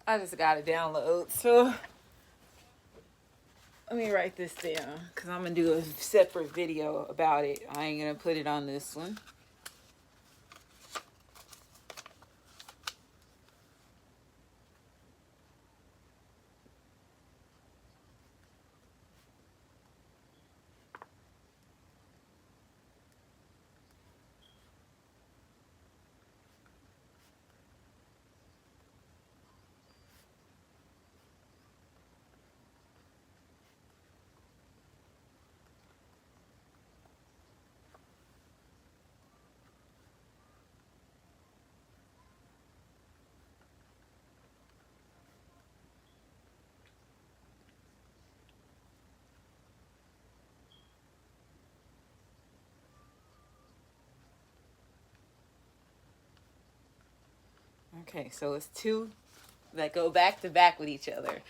I just got to download. So let me write this down because I'm going to do a separate video about it. I ain't going to put it on this one. Okay, so it's two that go back to back with each other.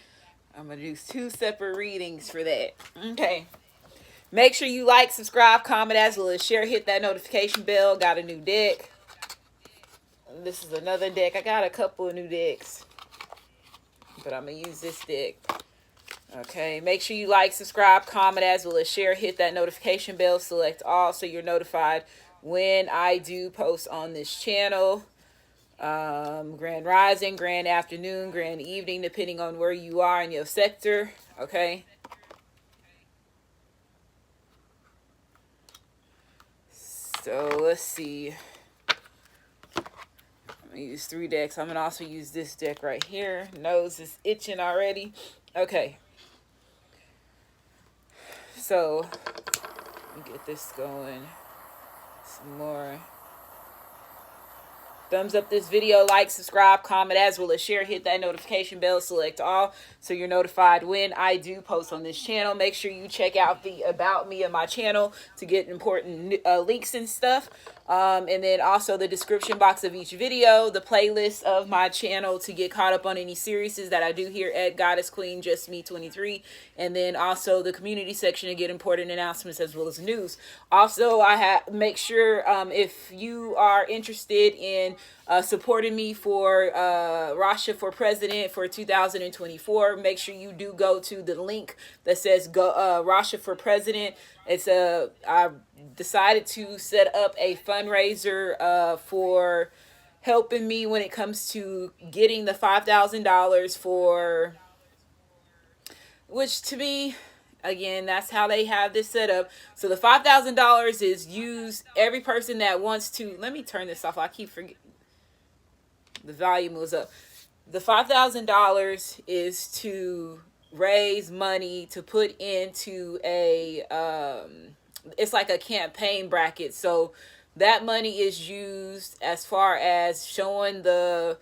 I'm going to do two separate readings for that. Okay. Make sure you like, subscribe, comment, as well as share. Hit that notification bell. Got a new deck. This is another deck. I got a couple of new decks, but I'm going to use this deck. Okay, make sure you like, subscribe, comment, as well as share. Hit that notification bell. Select all so you're notified when I do post on this channel. Grand rising, grand afternoon, grand evening, depending on where you are in your sector. Okay. So let's see. I'm gonna use 3 decks. I'm gonna also use this deck right here. Nose is itching already. Okay. So let me get this going. Some more. Thumbs up this video, like, subscribe, comment, as well as share. Hit that notification bell, select all so you're notified when I do post on this channel. Make sure you check out the about me of my channel to get important links and stuff. And then also the description box of each video, the playlist of my channel to get caught up on any series that I do here at Goddess Queen Just Me 23. And then also the community section to get important announcements as well as news. Also, make sure if you are interested in supporting me for Rasha for President for 2024, make sure you do go to the link that says Rasha for President. I decided to set up a fundraiser for helping me when it comes to getting the $5,000 for, which to me, again, that's how they have this set up. So the $5,000 is used, every person that wants to, let me turn this off. I keep forgetting. The volume was up. The $5,000 is to raise money to put into a, it's like a campaign bracket. So that money is used as far as showing the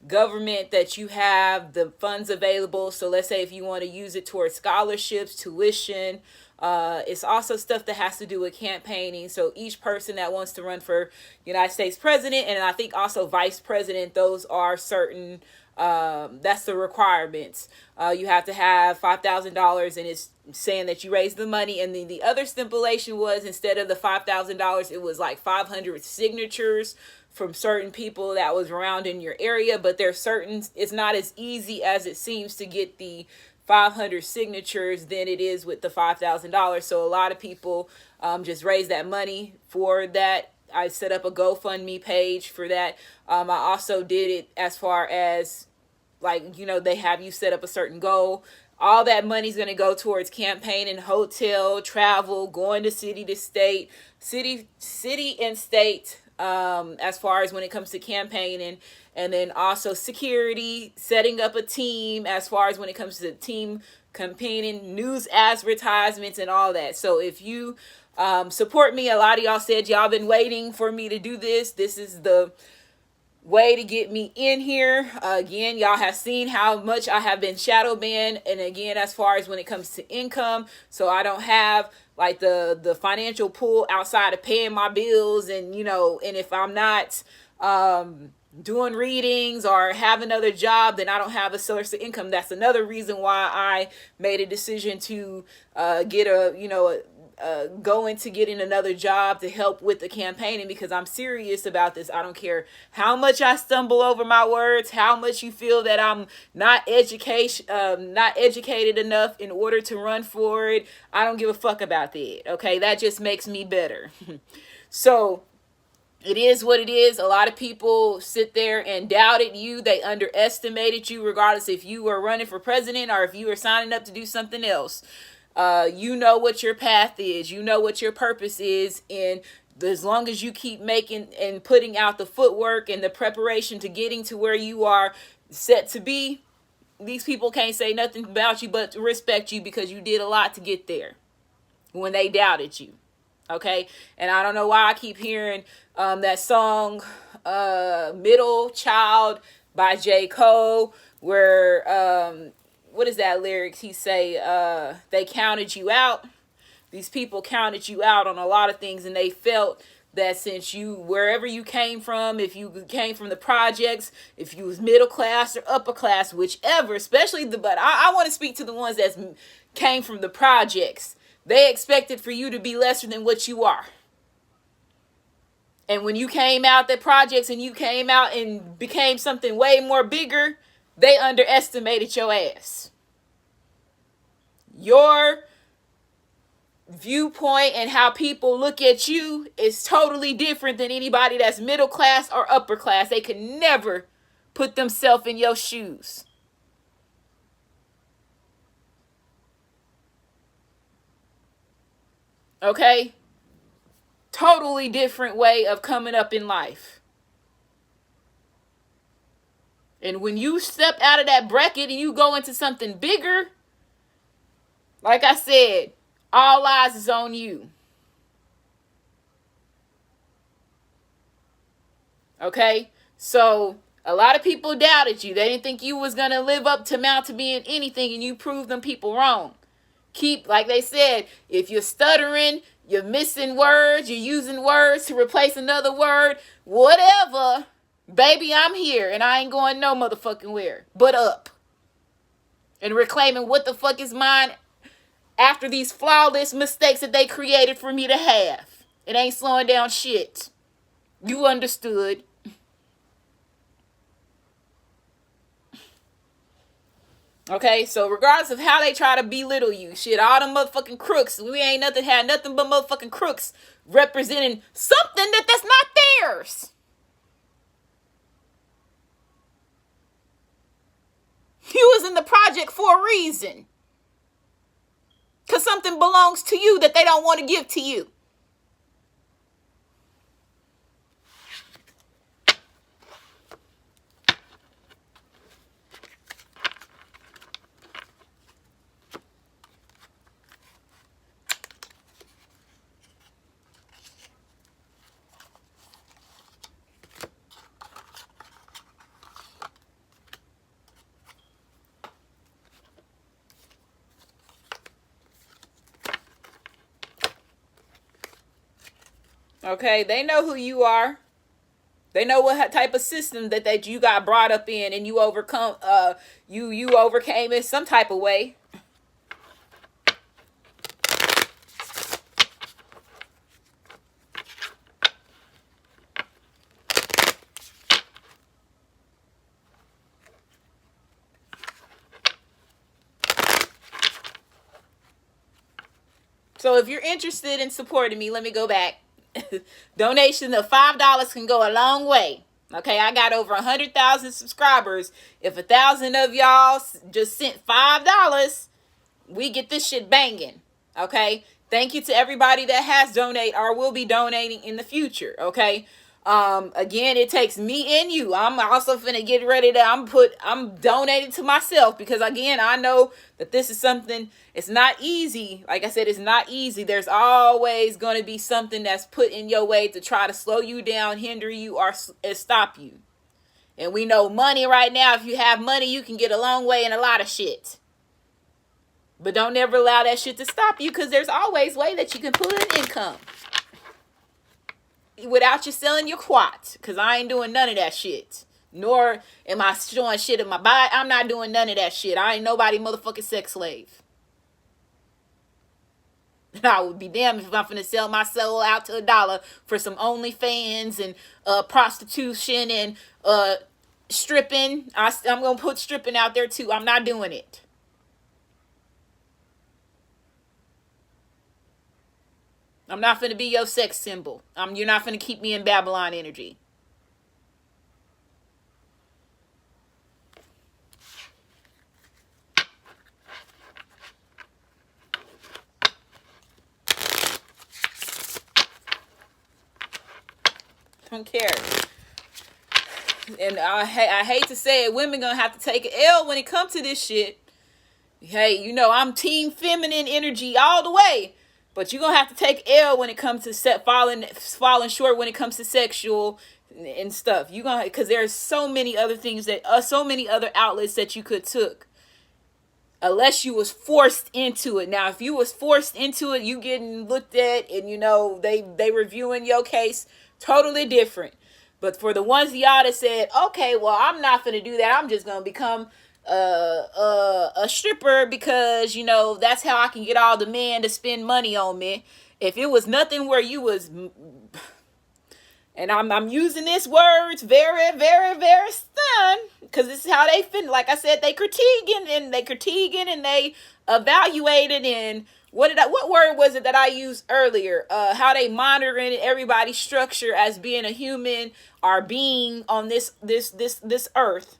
government that you have the funds available. So let's say if you want to use it towards scholarships, tuition, it's also stuff that has to do with campaigning. So each person that wants to run for United States president, and I think also vice president, those are certain, that's the requirements. You have to have $5,000, and it's saying that you raise the money. And then the other stipulation was, instead of the $5,000, it was like 500 signatures from certain people that was around in your area. But there's certain, it's not as easy as it seems to get the 500 signatures than it is with the $5,000. So a lot of people just raise that money for that. I set up a GoFundMe page for that. I also did it as far as, like, you know, they have you set up a certain goal. All that money's going to go towards campaigning, hotel, travel, going to city to state, city and state, as far as when it comes to campaigning. And then also security, setting up a team as far as when it comes to team campaigning, news advertisements, and all that. So if you support me, a lot of y'all said y'all been waiting for me to do this. This is the way to get me in here. Again, y'all have seen how much I have been shadow banned. And again, as far as when it comes to income, so I don't have like the financial pool outside of paying my bills. And, you know, and if I'm not doing readings or have another job, then I don't have a source of income. That's another reason why I made a decision to get a, you know, go into getting another job to help with the campaigning, because I'm serious about this. I don't care how much I stumble over my words, how much you feel that I'm not educated enough in order to run for it. I don't give a fuck about that. Okay, that just makes me better. So it is what it is. A lot of people sit there and doubted you. They underestimated you, regardless if you were running for president or if you were signing up to do something else. You know what your path is. You know what your purpose is. And as long as you keep making and putting out the footwork and the preparation to getting to where you are set to be, these people can't say nothing about you but respect you, because you did a lot to get there when they doubted you. Okay, and I don't know why I keep hearing that song Middle Child by J. Cole, where what is that lyrics? He say they counted you out. These people counted you out on a lot of things, and they felt that since you, wherever you came from, if you came from the projects, if you was middle class or upper class, whichever, especially but I want to speak to the ones that came from the projects. They expected for you to be lesser than what you are. And when you came out the projects and you came out and became something way more bigger, they underestimated your ass. Your viewpoint and how people look at you is totally different than anybody that's middle class or upper class. They could never put themselves in your shoes. Okay? Totally different way of coming up in life. And when you step out of that bracket and you go into something bigger, like I said, all eyes is on you. Okay? So a lot of people doubted you. They didn't think you was going to live up to amount to being anything, and you proved them people wrong. Keep, like they said, if you're stuttering, you're missing words, you're using words to replace another word, whatever, baby, I'm here, and I ain't going no motherfucking where but up. And reclaiming what the fuck is mine after these flawless mistakes that they created for me to have. It ain't slowing down shit. You understood. Okay, so regardless of how they try to belittle you, shit, all them motherfucking crooks, we ain't had nothing but motherfucking crooks representing something that's not theirs. You was in the project for a reason. Because something belongs to you that they don't want to give to you. Okay, they know who you are. They know what type of system that you got brought up in, and you you overcame it some type of way. So if you're interested in supporting me, let me go back. Donation of $5 can go a long way. Okay, I got over 100,000 subscribers. If 1,000 of y'all just sent $5, we get this shit banging. Okay, thank you to everybody that has donated or will be donating in the future. Okay, again, it takes me and you. I'm also finna get ready to I'm donating to myself, because again, I know that this is something, it's not easy. Like I said, it's not easy. There's always going to be something that's put in your way to try to slow you down, hinder you, or stop you. And we know money right now, if you have money, you can get a long way in a lot of shit. But don't ever allow that shit to stop you, because there's always a way that you can pull in income without you selling your quat, because I ain't doing none of that shit. Nor am I showing shit in my body. I'm not doing none of that shit. I ain't nobody motherfucking sex slave. And I would be damned if I'm finna sell my soul out to $1 for some OnlyFans and prostitution and stripping. I'm gonna put stripping out there too. I'm not doing it. I'm not finna be your sex symbol. You're not finna keep me in Babylon energy. Don't care. And I hate to say it, women gonna have to take an L when it comes to this shit. Hey, you know I'm team feminine energy all the way, but you're gonna have to take L when it comes to falling short when it comes to sexual and stuff. You gonna, because there's so many other things that so many other outlets that you could took, unless you was forced into it. Now, if you was forced into it, you getting looked at, and you know they reviewing your case, totally different. But for the ones of y'all that said, okay, well, I'm not gonna do that. I'm just gonna become a stripper because, you know, that's how I can get all the men to spend money on me. If it was nothing where you was, and I'm using this words very, very, very stunned, because this is how they feel. Like I said, they critiquing and they evaluated, and what word was it that I used earlier? How they monitoring everybody's structure as being a human or being on this earth.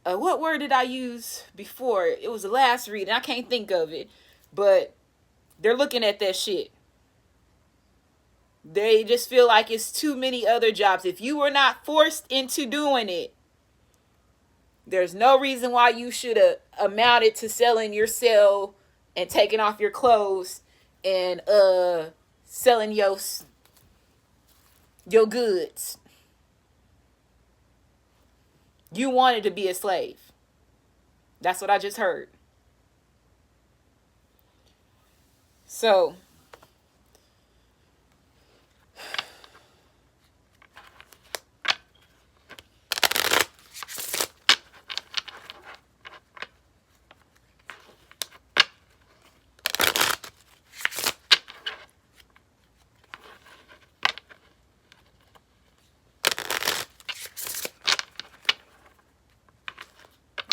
What word did I use before? It was the last reading. I can't think of it, but they're looking at that shit. They just feel like it's too many other jobs. If you were not forced into doing it, there's no reason why you should have amounted to selling your cell and taking off your clothes and selling your goods. You wanted to be a slave. That's what I just heard. So,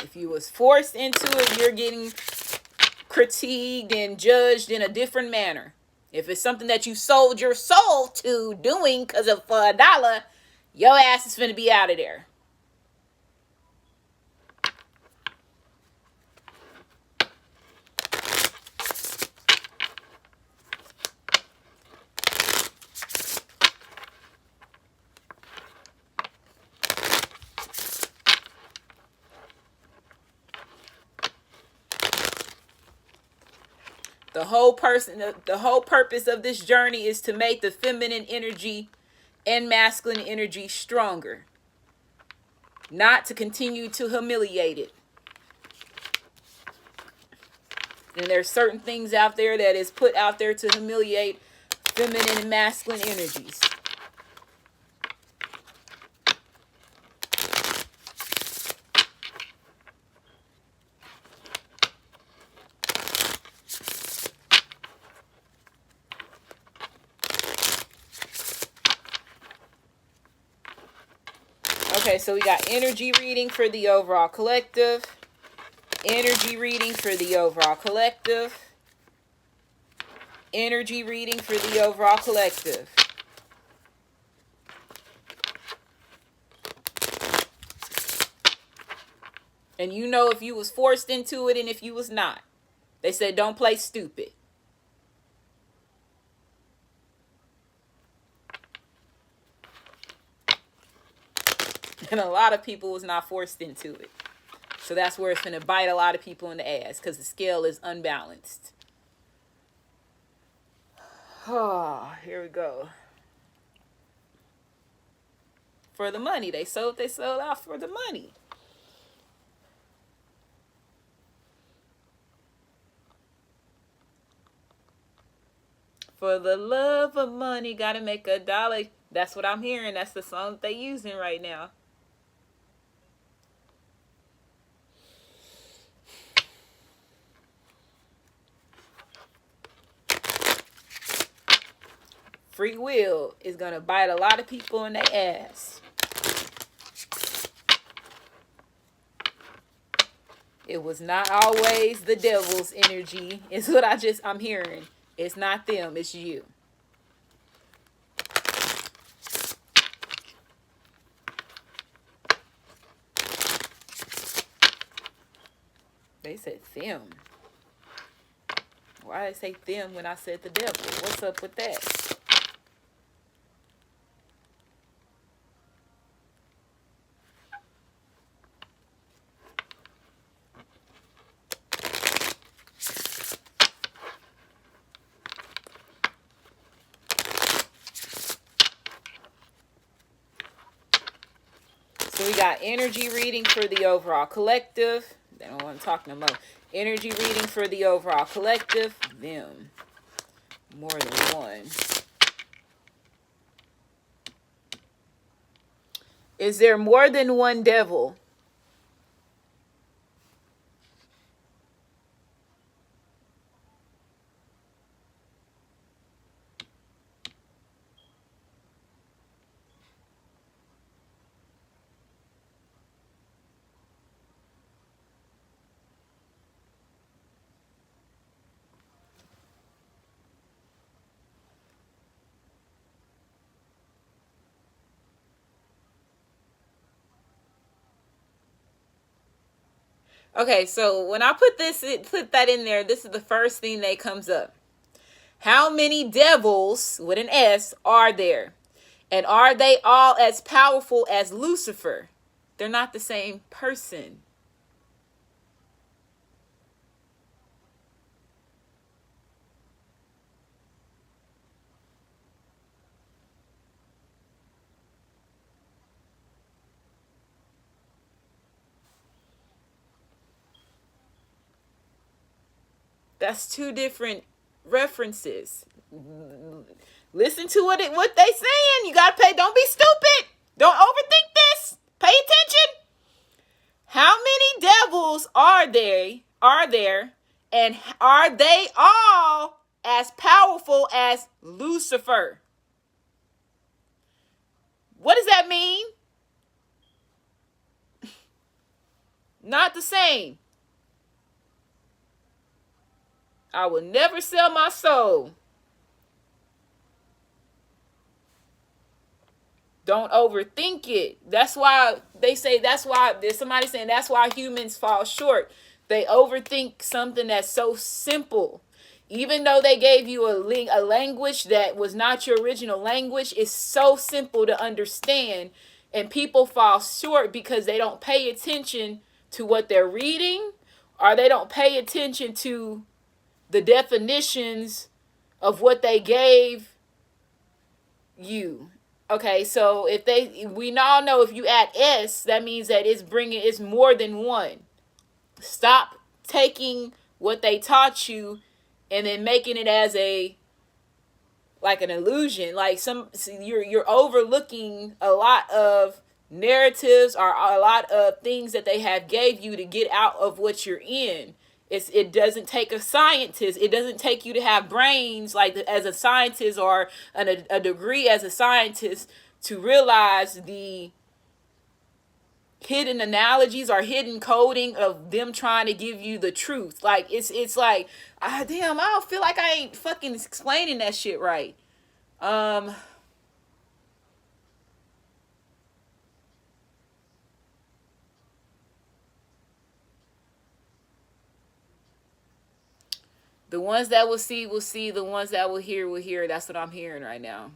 if you was forced into it, you're getting critiqued and judged in a different manner. If it's something that you sold your soul to doing because of for $1, your ass is finna be out of there. The whole purpose of this journey is to make the feminine energy and masculine energy stronger, not to continue to humiliate it. And there's certain things out there that is put out there to humiliate feminine and masculine energies. Okay, so we got energy reading for the overall collective. Energy reading for the overall collective. Energy reading for the overall collective. And you know if you was forced into it and if you was not. They said don't play stupid. And a lot of people was not forced into it. So that's where it's going to bite a lot of people in the ass, because the scale is unbalanced. Oh, here we go. For the money. They sold out for the money. For the love of money, gotta make $1. That's what I'm hearing. That's the song that they using right now. Free will is going to bite a lot of people in their ass. It was not always the devil's energy. It's what I'm hearing. It's not them, it's you. They said them. Why did they say them when I said the devil? What's up with that? So we got energy reading for the overall collective. They don't want to talk no more. Energy reading for the overall collective. Them. More than one. Is there more than one devil? Okay, so when I put that in there, this is the first thing that comes up. How many devils, with an S, are there? And are they all as powerful as Lucifer? They're not the same person. That's two different references. Listen to what they saying. You gotta pay. Don't be stupid. Don't overthink this. Pay attention. How many devils are there, and are they all as powerful as Lucifer? What does that mean? Not the same. I will never sell my soul. Don't overthink it. That's why they say, there's somebody saying that's why humans fall short. They overthink something that's so simple. Even though they gave you a language that was not your original language, it's so simple to understand. And people fall short because they don't pay attention to what they're reading, or they don't pay attention to the definitions of what they gave you. Okay, so we all know if you add S, that means that it's more than one. Stop taking what they taught you and then making it as like an illusion. Like you're overlooking a lot of narratives or a lot of things that they have gave you to get out of what you're in. It doesn't take a scientist. It doesn't take you to have brains like as a scientist or a degree as a scientist to realize the hidden analogies or hidden coding of them trying to give you the truth. Like it's like, damn, I don't feel like I ain't fucking explaining that shit right. The ones that will see will see. The ones that will hear. That's what I'm hearing right now.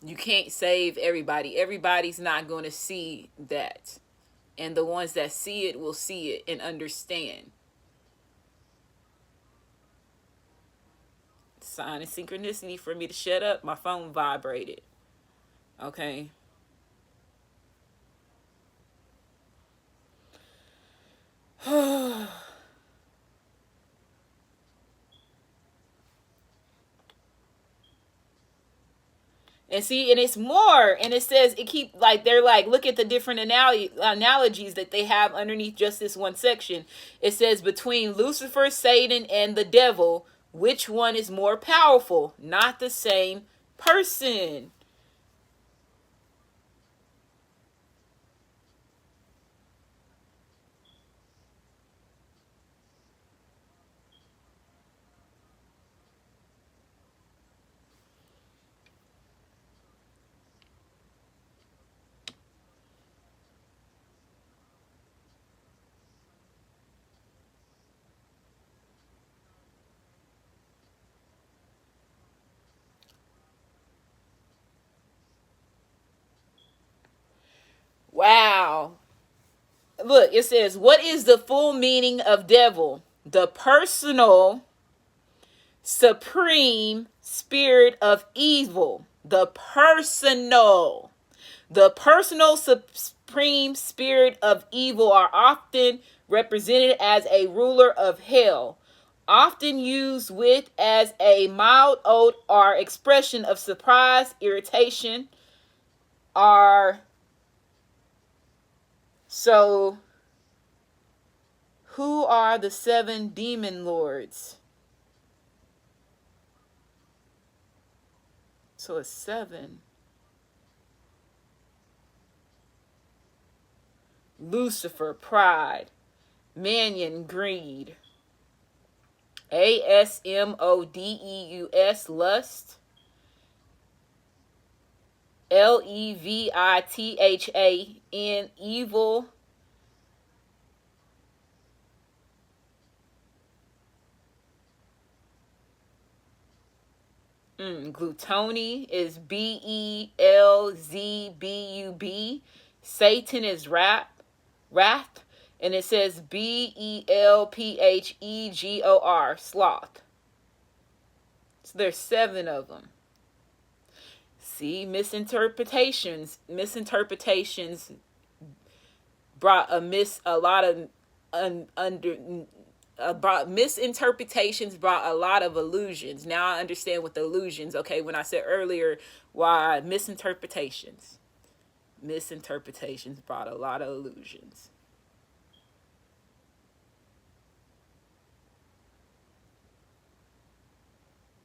You can't save everybody. Everybody's not going to see that. And the ones that see it will see it and understand. Sign of synchronicity for me to shut up. My phone vibrated. Okay. And see, and it's more, and it says it keep like they're like, look at the different analogies that they have underneath just this one section. It says between Lucifer, Satan, and the devil, Which one is more powerful? Not the same person. Wow. Look, it says, what is the full meaning of devil? The personal, supreme spirit of evil. The personal supreme spirit of evil are often represented as a ruler of hell, often used with as a mild oath or expression of surprise, irritation, or so. Who are the seven demon lords? So it's seven. Lucifer, pride. Manion, greed. Asmodeus, lust. Levithan, evil. Gluttony is Belzebub. Satan is wrath. And it says Belphegor, sloth. So there's seven of them. See, misinterpretations brought misinterpretations brought a lot of illusions. Now I understand what the illusions, okay, when I said earlier why misinterpretations brought a lot of illusions.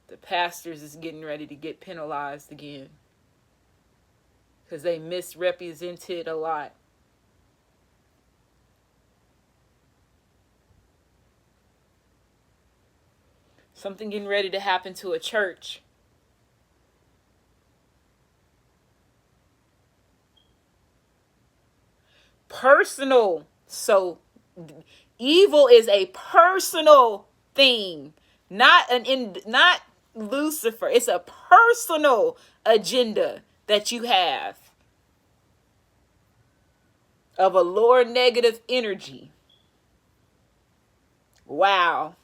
The pastors is getting ready to get penalized again because they misrepresented a lot. Something getting ready to happen to a church. Personal. So evil is a personal thing, not Lucifer. It's a personal agenda that you have of a lower negative energy. Wow.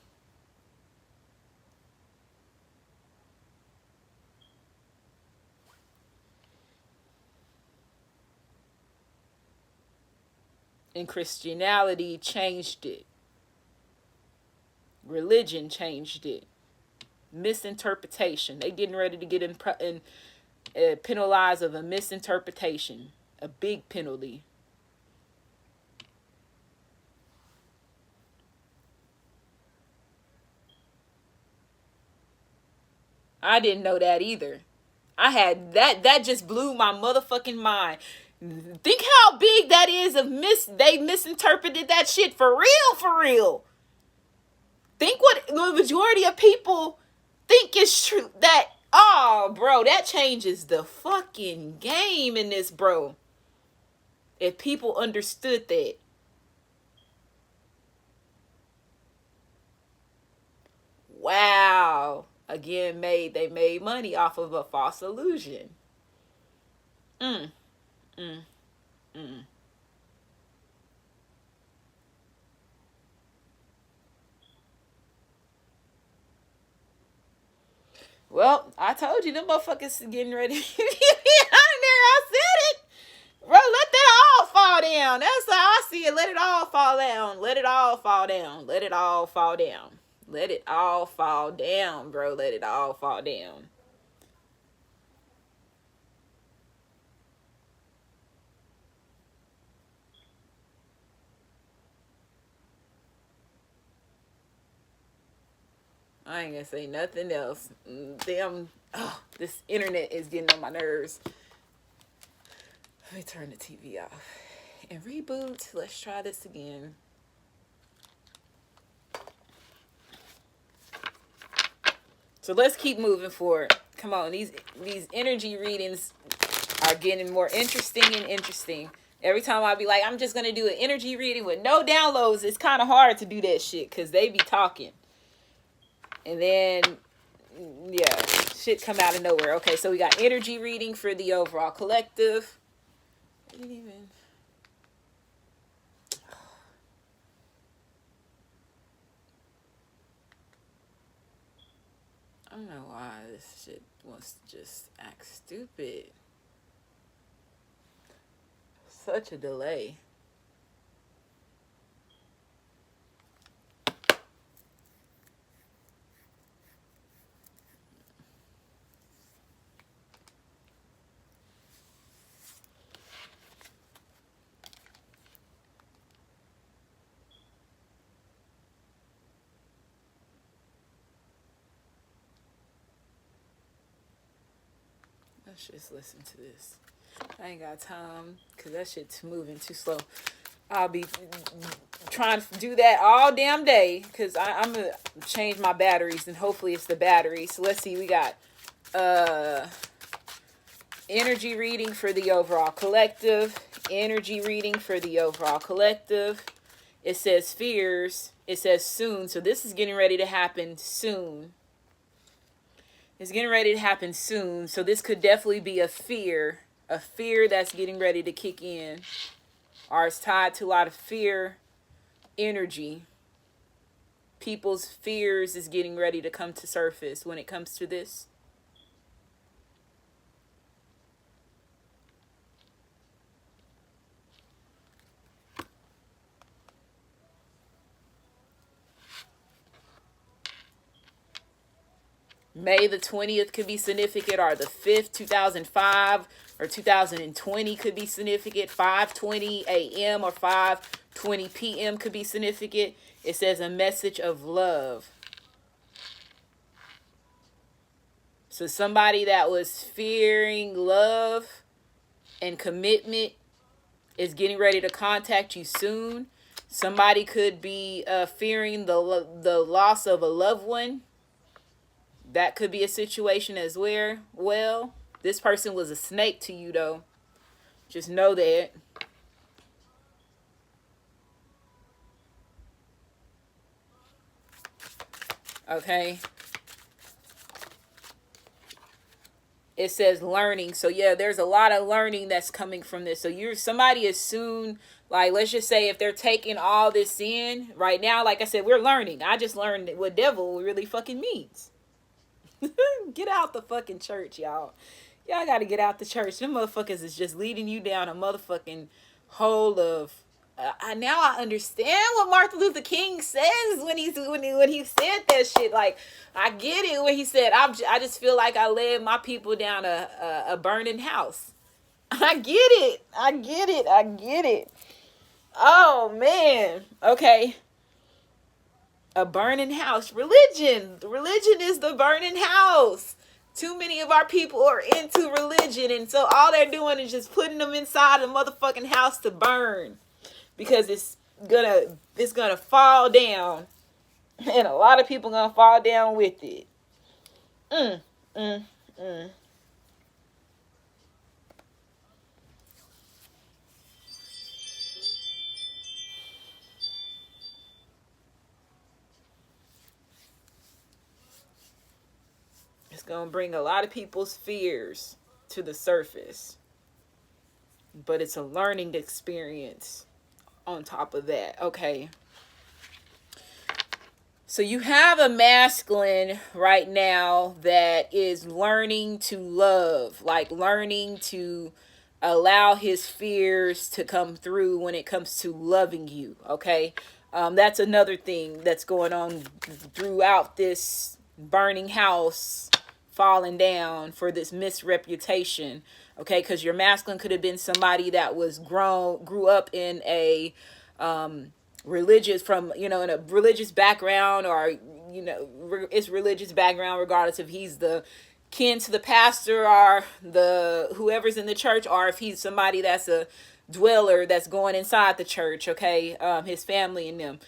And Christianity changed it. Religion changed it. Misinterpretation. They getting ready to get penalized of a misinterpretation. A big penalty. I didn't know that either. I had that just blew my motherfucking mind. Think how big that is they misinterpreted that shit for real. Think what the majority of people think is true. Bro, that changes the fucking game in this, bro. If people understood that. Wow. Again, they made money off of a false illusion. Mm. Mm. Mm. Well, I told you them motherfuckers getting ready to get me out of there. I said it. Bro, let that all fall down. That's how I see it. Let it all fall down. Let it all fall down. Let it all fall down. Let it all fall down, bro. Let it all fall down. I ain't gonna say nothing else. Damn, oh, this internet is getting on my nerves. Let me turn the TV off and reboot. Let's try this again. So let's keep moving forward. Come on, these energy readings are getting more interesting and interesting. Every time I be like, I'm just gonna do an energy reading with no downloads, it's kind of hard to do that shit because they be talking. And then, yeah, shit come out of nowhere. Okay, so we got energy reading for the overall collective. I didn't even... I don't know why this shit wants to just act stupid. Such a delay. Let's just listen to this. I ain't got time because that shit's moving too slow. I'll be trying to do that all damn day because I'm going to change my batteries and hopefully it's the battery. So let's see. We got energy reading for the overall collective. Energy reading for the overall collective. It says fears. It says soon. So this is getting ready to happen soon. It's getting ready to happen soon. So this could definitely be a fear that's getting ready to kick in. Or it's tied to a lot of fear energy. People's fears is getting ready to come to surface when it comes to this. May the 20th could be significant, or the 5th, 2005, or 2020 could be significant. 5:20 a.m. or 5:20 p.m. could be significant. It says a message of love. So somebody that was fearing love and commitment is getting ready to contact you soon. Somebody could be fearing the loss of a loved one. That could be a situation as well. This person was a snake to you, though. Just know that. Okay. It says learning. So yeah, there's a lot of learning that's coming from this. So somebody is soon, like, let's just say if they're taking all this in right now, like I said, we're learning. I just learned what devil really fucking means. Get out the fucking church, y'all. Y'all gotta get out the church. Them motherfuckers is just leading you down a motherfucking hole of... now I understand what Martin Luther King says when he said that shit. Like, I get it when he said, I just feel like I led my people down a burning house. I get it. I get it. I get it. Oh, man. Okay. A burning house. Religion is the burning house. Too many of our people are into religion, and so all they're doing is just putting them inside a motherfucking house to burn, because it's gonna fall down, and a lot of people gonna fall down with it. It's going to bring a lot of people's fears to the surface. But it's a learning experience on top of that. Okay. So you have a masculine right now that is learning to love. Like learning to allow his fears to come through when it comes to loving you. Okay. That's another thing that's going on throughout this burning house, falling down for this misreputation. Okay, because your masculine could have been somebody that was grew up in a religious, from, you know, in a religious background, or, you know, it's religious background, regardless if he's the kin to the pastor or the whoever's in the church, or if he's somebody that's a dweller that's going inside the church, okay, his family and them.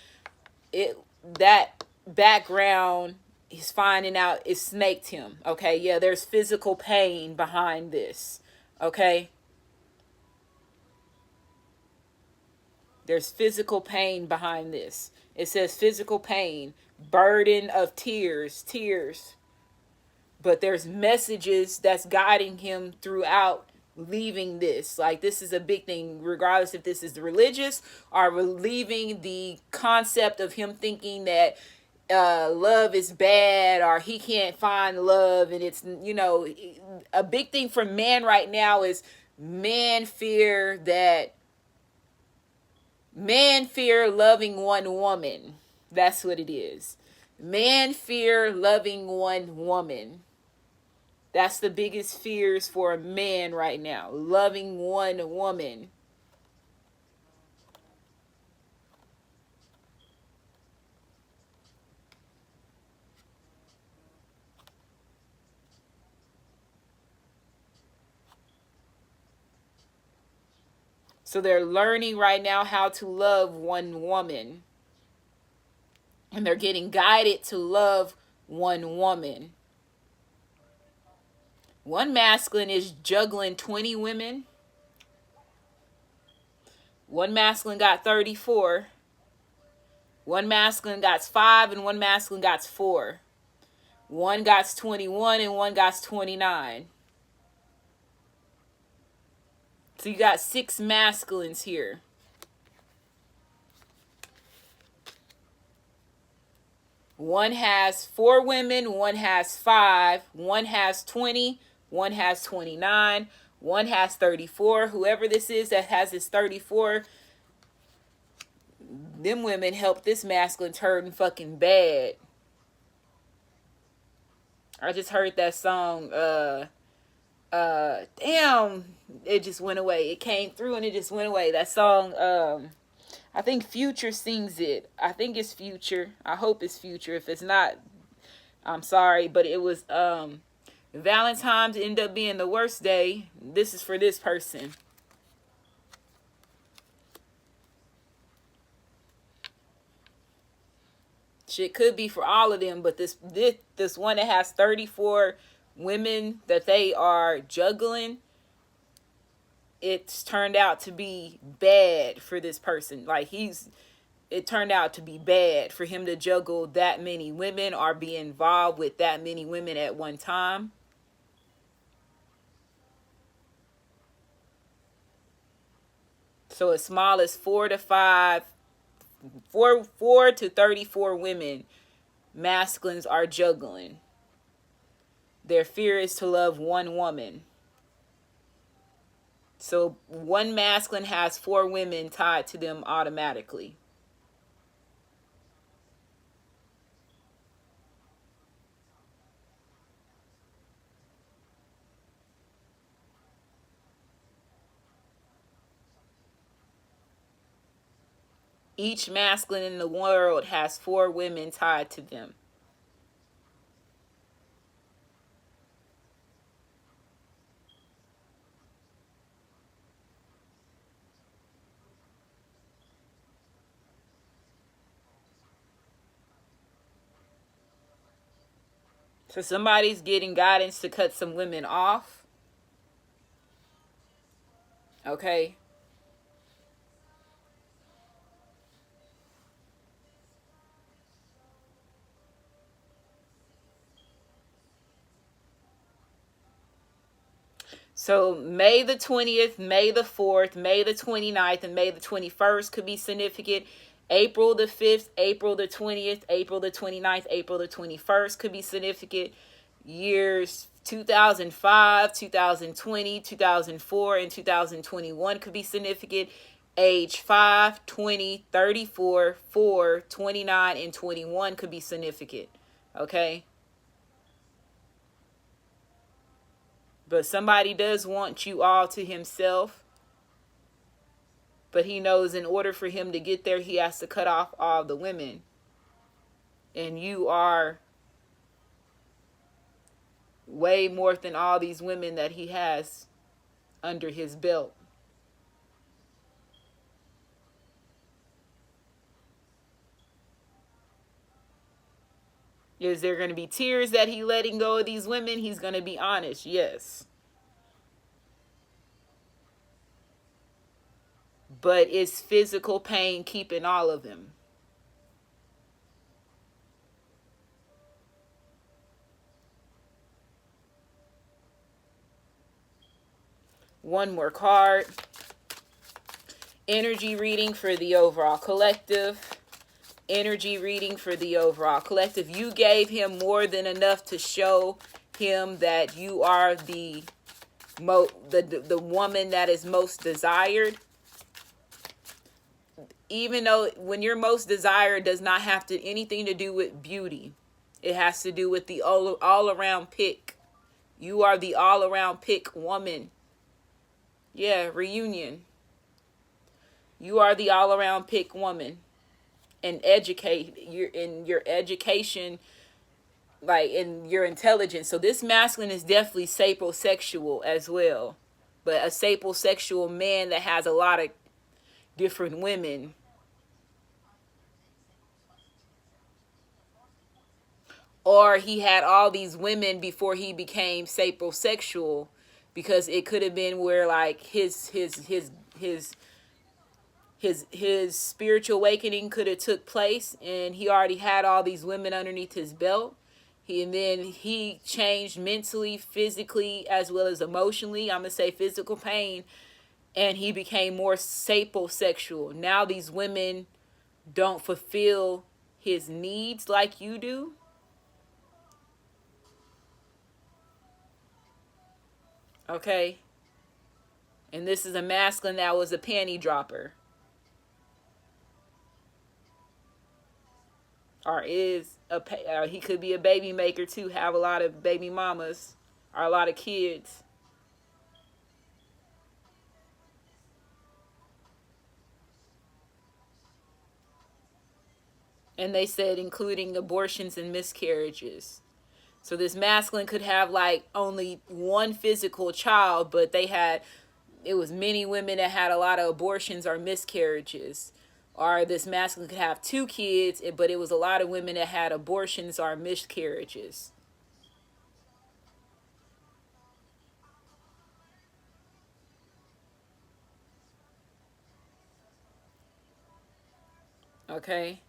It that background, he's finding out it snaked him. Okay, yeah, there's physical pain behind this. Okay, there's physical pain behind this. It says physical pain, burden of tears. But there's messages that's guiding him throughout leaving this. Like, this is a big thing, regardless if this is religious or relieving the concept of him thinking that love is bad, or he can't find love. And it's, you know, a big thing for man right now is man fear loving one woman. That's what it is. Man fear loving one woman. That's the biggest fears for a man right now, loving one woman. So they're learning right now how to love one woman. And they're getting guided to love one woman. One masculine is juggling 20 women. One masculine got 34. One masculine got 5, and one masculine got 4. One got 21 and one got 29. So you got 6 masculines here. One has 4 women, one has 5, one has 20, one has 29, one has 34. Whoever this is that has this 34, them women help this masculine turn fucking bad. I just heard that song, damn, it just went away. It came through and it just went away. That song, I think Future sings it. I think it's Future. I hope it's Future. If it's not, I'm sorry. But it was Valentine's ended up being the worst day. This is for this person. Shit could be for all of them, but this one that has 34 women that they are juggling, it's turned out to be bad for this person. Like, it turned out to be bad for him to juggle that many women or be involved with that many women at one time. So as small as 4 to 34 women, masculines are juggling. Their fear is to love one woman. So one masculine has 4 women tied to them automatically. Each masculine in the world has 4 women tied to them. So somebody's getting guidance to cut some women off. Okay. So May the 20th, May the 4th, May the 29th, and May the 21st could be significant. April the 5th, April the 20th, April the 29th, April the 21st could be significant. Years 2005, 2020, 2004, and 2021 could be significant. Age 5, 20, 34, 4, 29, and 21 could be significant. Okay? But somebody does want you all to himself. But he knows in order for him to get there, he has to cut off all the women. And you are way more than all these women that he has under his belt. Is there going to be tears that he letting go of these women? He's going to be honest, yes. But it's physical pain keeping all of them. One more card. Energy reading for the overall collective. Energy reading for the overall collective. You gave him more than enough to show him that you are the woman that is most desired. Even though when you're most desired does not have to anything to do with beauty. It has to do with the all around pick. You are the all around pick woman. Yeah, reunion. You are the all around pick woman. And you're in your education, like in your intelligence. So this masculine is definitely sapiosexual as well. But a sapiosexual man that has a lot of different women. Or he had all these women before he became sapiosexual, because it could have been where like his spiritual awakening could have took place and he already had all these women underneath his belt. And then he changed mentally, physically, as well as emotionally. I'm going to say physical pain. And he became more sapiosexual. Now these women don't fulfill his needs like you do. Okay? And this is a masculine that was a panty dropper. Or he could be a baby maker too, have a lot of baby mamas or a lot of kids. And they said including abortions and miscarriages. So this masculine could have like only one physical child, but it was many women that had a lot of abortions or miscarriages. Or this masculine could have 2 kids, but it was a lot of women that had abortions or miscarriages. Okay?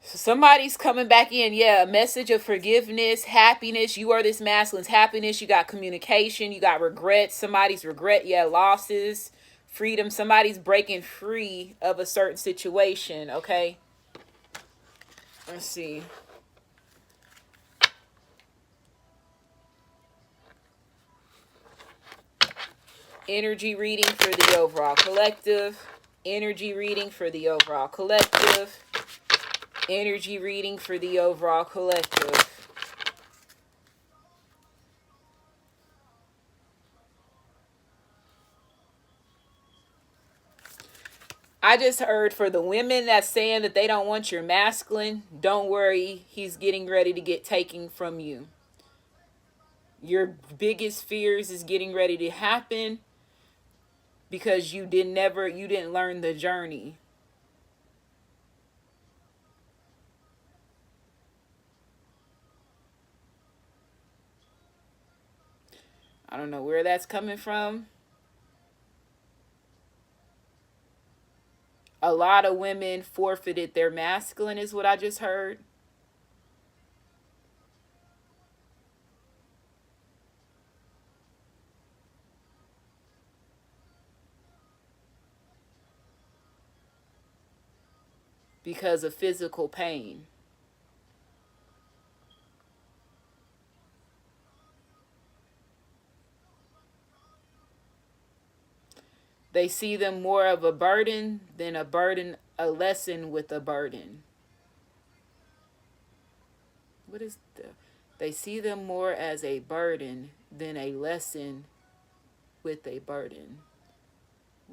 So somebody's coming back in. Yeah, a message of forgiveness, happiness. You are this masculine's happiness. You got communication. You got regrets. Somebody's regret. Yeah, losses, freedom. Somebody's breaking free of a certain situation. Okay? Let's see. Energy reading for the overall collective. Energy reading for the overall collective. Energy reading for the overall collective. I just heard for the women that's saying that they don't want your masculine, don't worry, he's getting ready to get taken from you. Your biggest fears is getting ready to happen because you didn't learn the journey. I don't know where that's coming from. A lot of women forfeited their masculine is what I just heard. Because of physical pain. They see them more of a burden than a lesson with a burden. They see them more as a burden than a lesson with a burden.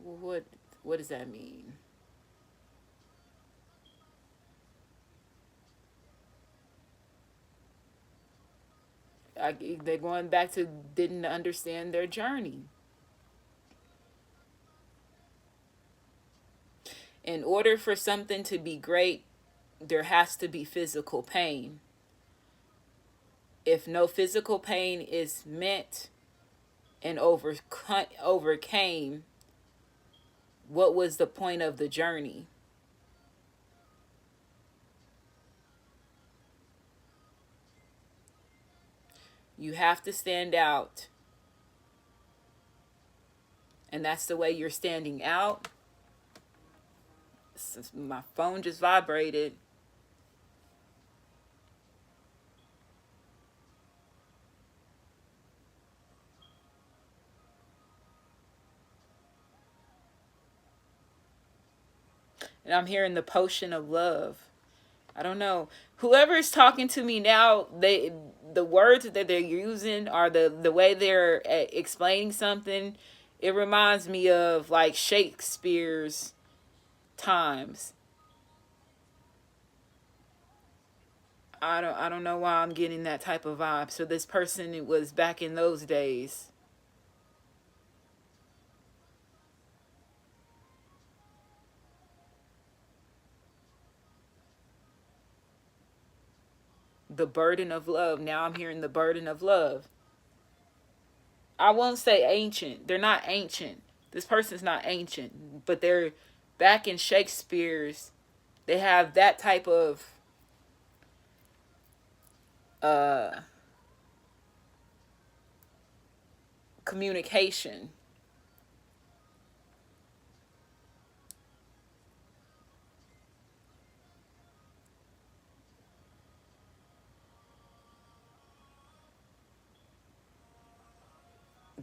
What does that mean? They're going back to didn't understand their journey. In order for something to be great, there has to be physical pain. If no physical pain is met and overcame, what was the point of the journey? You have to stand out. And that's the way you're standing out. My phone just vibrated. And I'm hearing the potion of love. I don't know. Whoever is talking to me now, the words that they're using are the way they're explaining something. It reminds me of like Shakespeare's times. I don't know why I'm getting that type of vibe. So this person, it was back in those days. The burden of love. Now I'm hearing the burden of love. I won't say ancient. They're not ancient. This person's not ancient, but they're back in Shakespeare's. They have that type of uh communication.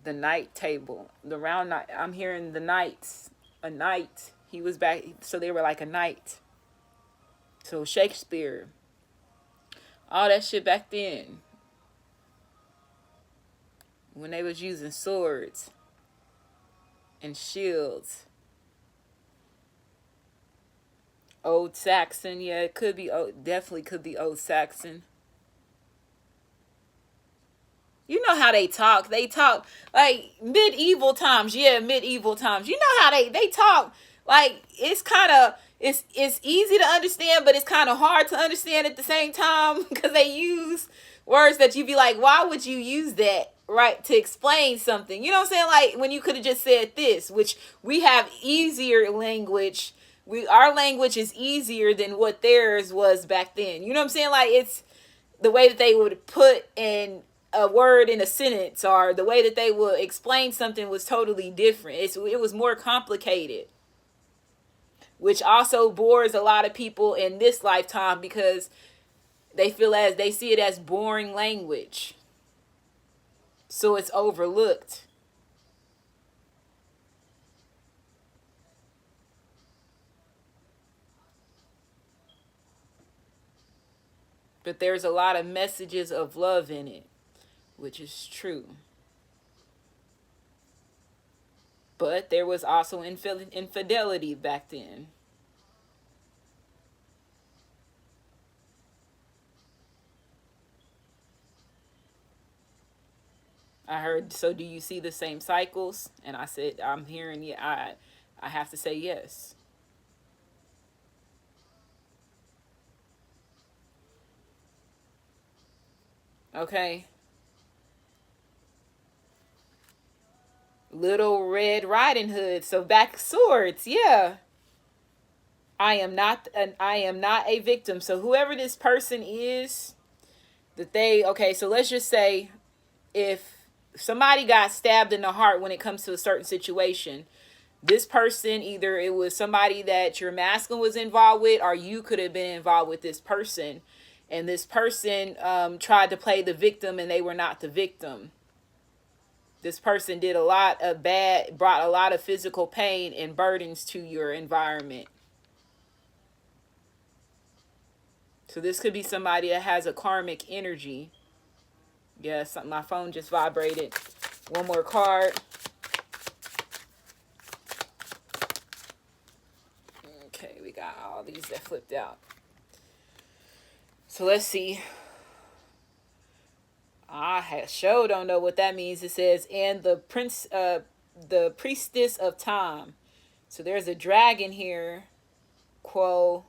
The night table, the round night. I'm hearing the knights. A knight. He was back, so they were like a knight. So Shakespeare, all that shit back then, when they was using swords and shields. Old Saxon, yeah, it could be. Definitely could be Old Saxon. You know how they talk. They talk like medieval times. Yeah, medieval times. You know how they talk. Like it's kind of it's easy to understand, but it's kind of hard to understand at the same time because they use words that you be like, why would you use that? Right, to explain something. You know what I'm saying? Like when you could have just said this, which we have easier language. Our language is easier than what theirs was back then. You know what I'm saying? Like it's the way that they would put in a word in a sentence, or the way that they would explain something was totally different. It was more complicated, which also bores a lot of people in this lifetime because they see it as boring language, so it's overlooked. But there's a lot of messages of love in it, which is true. But there was also infidelity back then. I heard, so do you see the same cycles? And I said, I'm hearing, yeah, I have to say yes. Okay. Little Red Riding Hood. So back swords, yeah. I am not a victim. So whoever this person is, okay, so let's just say if somebody got stabbed in the heart when it comes to a certain situation, this person, either it was somebody that your masculine was involved with, or you could have been involved with this person, and this person tried to play the victim and they were not the victim. This person did a lot of bad, brought a lot of physical pain and burdens to your environment. So this could be somebody that has a karmic energy. Yes, my phone just vibrated. One more card. we got all these that flipped out. So let's see. I sure don't know what that means. It says, and the priestess of time. So there's a dragon here, Quo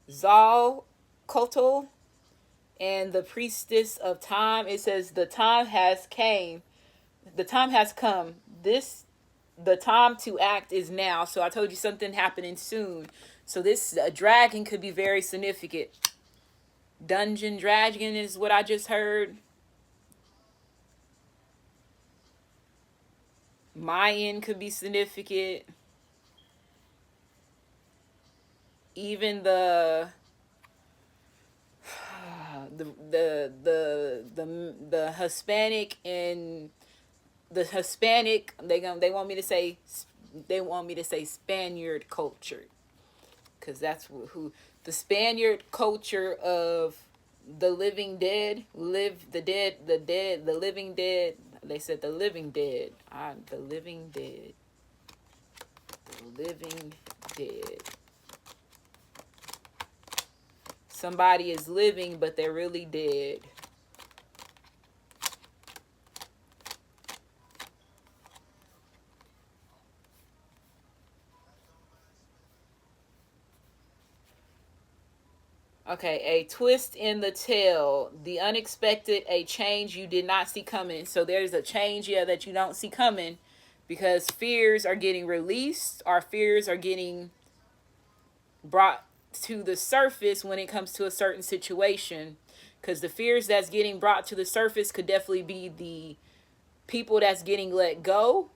Zalcoatl, and the priestess of time. It says the time has came. The time has come. The time to act is now. So I told you something happening soon. So this dragon could be very significant. Dungeon dragon is what I just heard. Mayan could be significant. Even the Hispanic and the Hispanic, they want me to say Spaniard culture, because that's who the Spaniard culture of the living dead, the living dead. They said the living dead. The living dead. The living dead. Somebody is living, but they're really dead. Okay, a twist in the tale, the unexpected, a change you did not see coming. So there's a change, that you don't see coming, because fears are getting released, or fears are getting brought to the surface when it comes to a certain situation. Because the fears that's getting brought to the surface could definitely be the people that's getting let go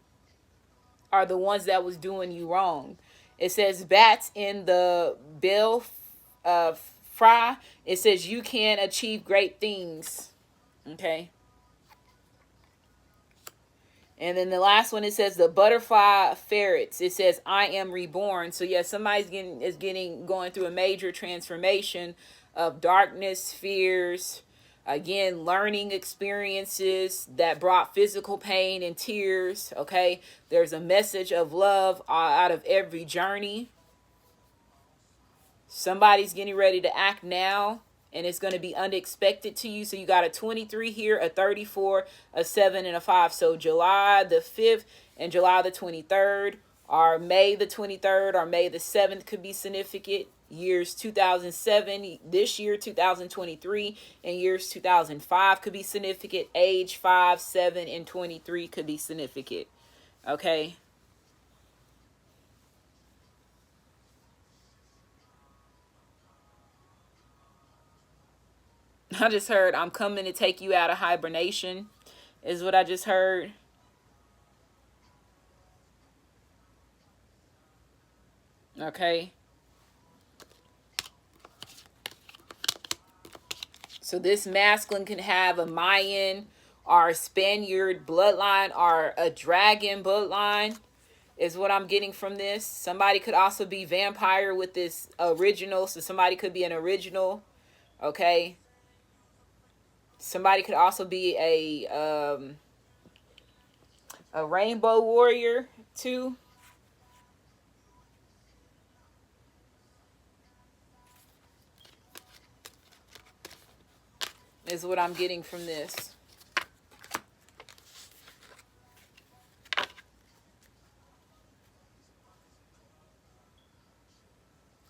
are the ones that was doing you wrong. It says bats in the bell fry. It says you can achieve great things. Okay. And then the last one, it says the butterfly ferrets. It says I am reborn. So yeah, somebody's going through a major transformation of darkness, fears, again, learning experiences that brought physical pain and tears. Okay. There's a message of love out of every journey. Somebody's getting ready to act now, and it's going to be unexpected to you. So you got a 23 here, a 34, a 7, and a 5. So July the 5th and July the 23rd, or May the 23rd, or May the 7th could be significant. Years 2007, this year 2023, and years 2005 could be significant. Age 5, 7, and 23 could be significant. Okay. I just heard I'm coming to take you out of hibernation, is what I just heard. Okay. So this masculine can have a Mayan or a Spaniard bloodline or a dragon bloodline, is what I'm getting from this. Somebody could also be vampire with this original. So somebody could be an original. Okay. Somebody could also be a rainbow warrior too. Is what I'm getting from this.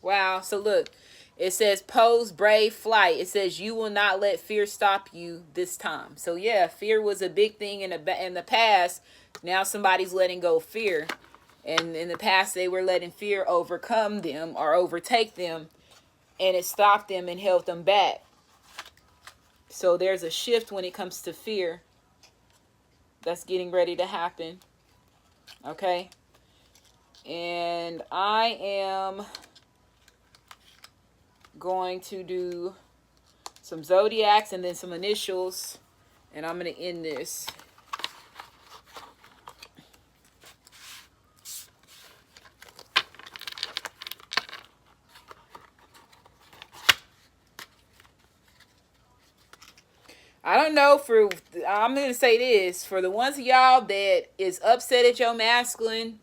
Wow. So look, it says pose brave flight. It says you will not let fear stop you this time. So yeah, fear was a big thing in the past. Now somebody's letting go of fear. And in the past, they were letting fear overcome them or overtake them, and it stopped them and held them back. So there's a shift when it comes to fear that's getting ready to happen. Okay. And I am going to do some zodiacs and then some initials, and I'm going to end this. I don't know, I'm going to say this, for the ones of y'all that is upset at your masculine,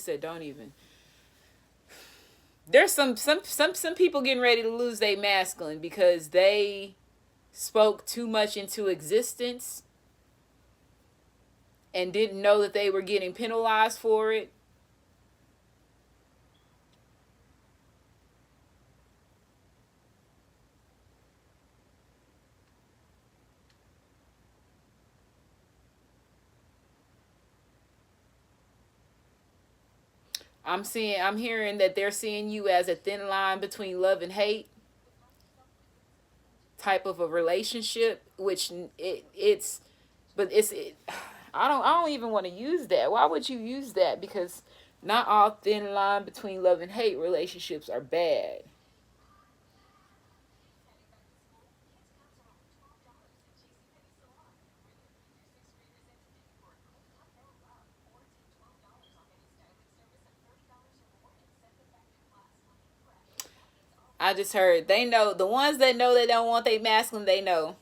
said, don't even. There's some people getting ready to lose their masculine because they spoke too much into existence and didn't know that they were getting penalized for it. I'm hearing that they're seeing you as a thin line between love and hate type of a relationship, which it's, but I don't even want to use that. Why would you use that? Because not all thin line between love and hate relationships are bad. I just heard they know, the ones that know they don't want their masculine, they know.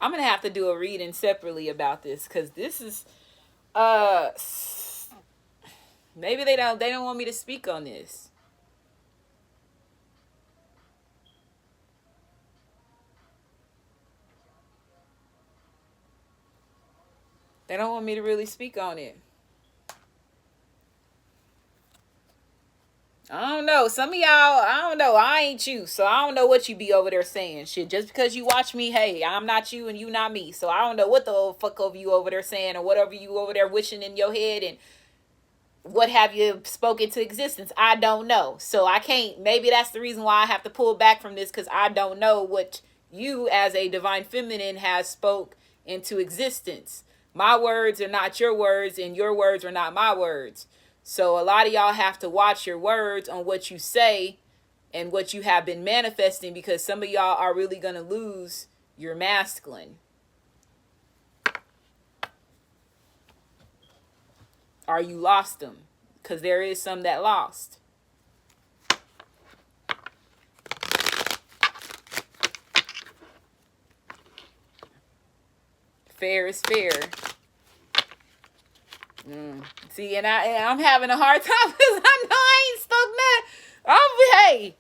I'm gonna have to do a reading separately about this because this is uh maybe they don't want me to speak on this. They don't want me to really speak on it. I don't know. Some of y'all, I don't know. I ain't you, so I don't know what you be over there saying. Shit, just because you watch me, hey, I'm not you and you not me. So I don't know what the old fuck over you over there saying or whatever you over there wishing in your head and what have you spoken to existence. I don't know. So I can't, maybe that's the reason why I have to pull back from this because I don't know what you as a divine feminine has spoke into existence. My words are not your words and your words are not my words. So a lot of y'all have to watch your words on what you say and what you have been manifesting because some of y'all are really going to lose your masculine. Or you lost them. Because there is some that lost. Fair is fair. See, and I'm having a hard time because I know I ain't stuck mad. Hey,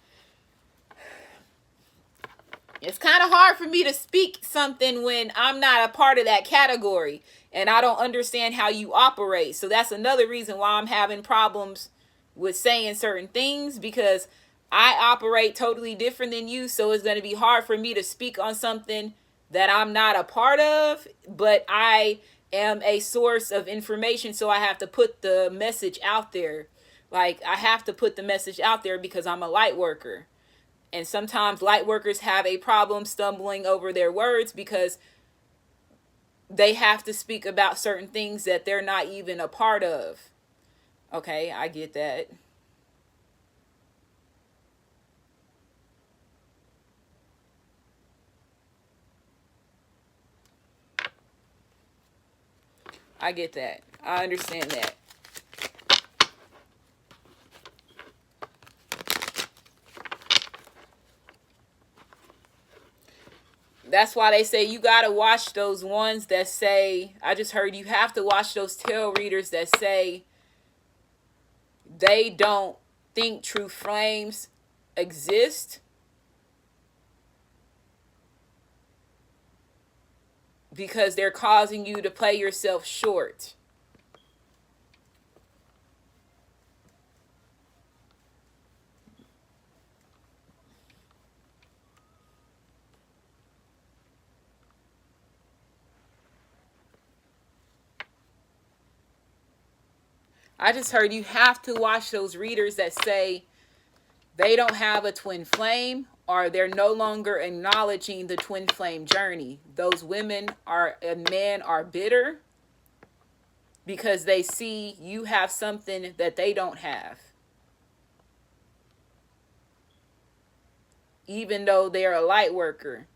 it's kind of hard for me to speak something when I'm not a part of that category and I don't understand how you operate. So that's another reason why I'm having problems with saying certain things because I operate totally different than you. So it's going to be hard for me to speak on something that I'm not a part of, but I am a source of information. So I have to put the message out there. Like I have to put the message out there because I'm a light worker. And sometimes light workers have a problem stumbling over their words because they have to speak about certain things that they're not even a part of. Okay, I get that. I get that. I understand that. That's why they say you gotta watch those ones that say, I just heard you have to watch those tarot readers that say they don't think true flames exist because they're causing you to play yourself short. I just heard you have to watch those readers that say they don't have a twin flame or they're no longer acknowledging the twin flame journey. Those women are and men are bitter because they see you have something that they don't have. Even though they're a light worker.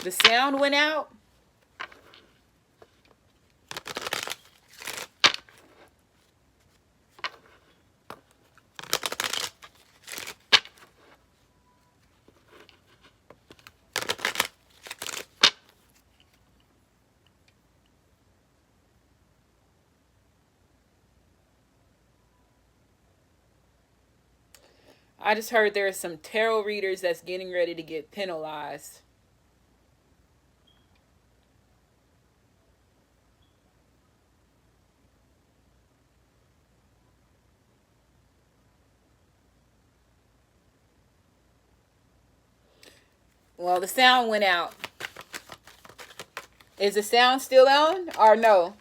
The sound went out. I just heard there are some tarot readers that's getting ready to get penalized. Well, the sound went out. Is the sound still on or no?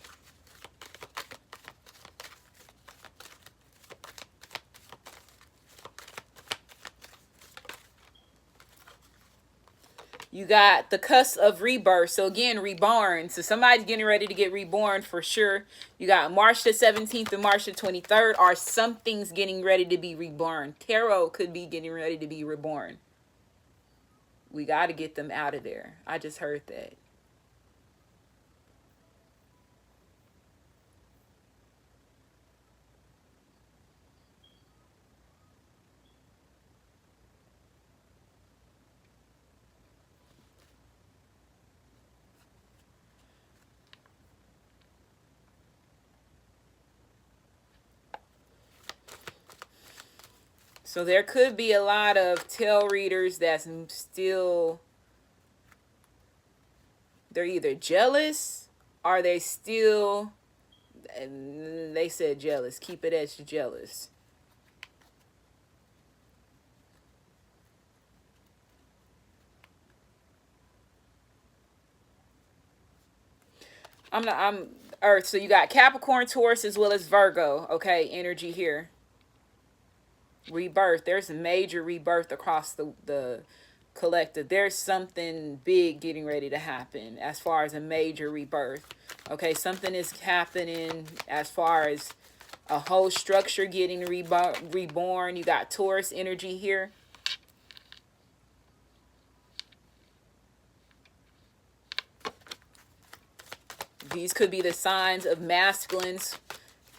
You got the cusp of rebirth. So again, reborn. So somebody's getting ready to get reborn for sure. You got March the 17th and March the 23rd, or something's getting ready to be reborn. Tarot could be getting ready to be reborn. We got to get them out of there. I just heard that. So there could be a lot of tarot readers that's still, they're either jealous or they still, and they said jealous. Keep it as jealous. I'm Earth. So you got Capricorn, Taurus, as well as Virgo. Okay, energy here. Rebirth. There's a major rebirth across the collective. There's something big getting ready to happen as far as a major rebirth. Okay, something is happening as far as a whole structure getting reborn. You got Taurus energy here. These could be the signs of masculines